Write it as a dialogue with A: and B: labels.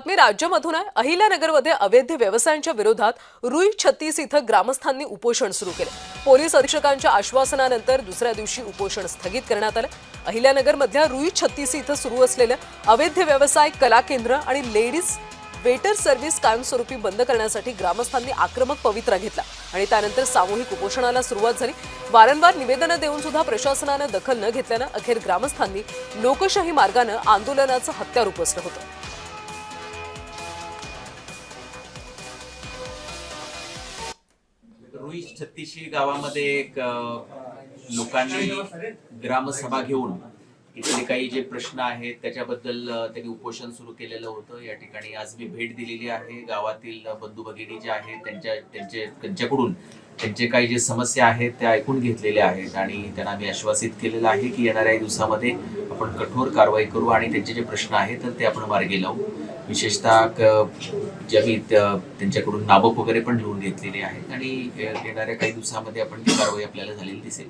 A: बातमी राज्यामधून आहे। अहिल्यानगरमध्ये अवैध व्यवसायांच्या विरोधात रुई 36 इथं ग्रामस्थांनी उपोषण सुरू केले। पोलीस अधीक्षकांच्या आश्वासनानंतर दुसऱ्या दिवशी उपोषण स्थगित करण्यात आलं। अहिल्यानगरमधल्या रुई 36 इथं सुरू असलेले अवैध व्यवसाय, कला केंद्र आणि लेडीज वेटर सर्व्हिस कायमस्वरूपी बंद करण्यासाठी ग्रामस्थांनी आक्रमक पवित्रा घेतला आणि त्यानंतर सामूहिक उपोषणाला सुरुवात झाली। वारंवार निवेदनं देऊन सुद्धा प्रशासनाने दखल न घेतल्यानं अखेर ग्रामस्थांनी लोकशाही मार्गाने आंदोलनाचं हत्यार उपसलं होतं।
B: रुई 36 गावामध्ये एक लोकांनी ग्रामसभा घेऊन इथले काही जे प्रश्न आहेत त्याच्याबद्दल त्यांनी उपोषण सुरू केलेलं होतं। या ठिकाणी आज मी भेट दिलेली आहे। गावातील बंधू भगिनी जे आहेत त्यांच्याकडून त्यांचे काही जे समस्या आहेत त्या ऐकून घेतलेल्या आहेत आणि त्यांना मी आश्वासित केलेलं आहे की येणाऱ्या दिवसामध्ये आपण कठोर कारवाई करू आणि त्यांचे जे प्रश्न आहेत तर ते आपण मार्गी लावू। विशेषतः ज्यावेळी त्यांच्याकडून नाबक वगैरे पण लिहून घेतलेली आहेत आणि येणाऱ्या काही दिवसामध्ये आपण ती कारवाई आपल्याला झालेली दिसेल।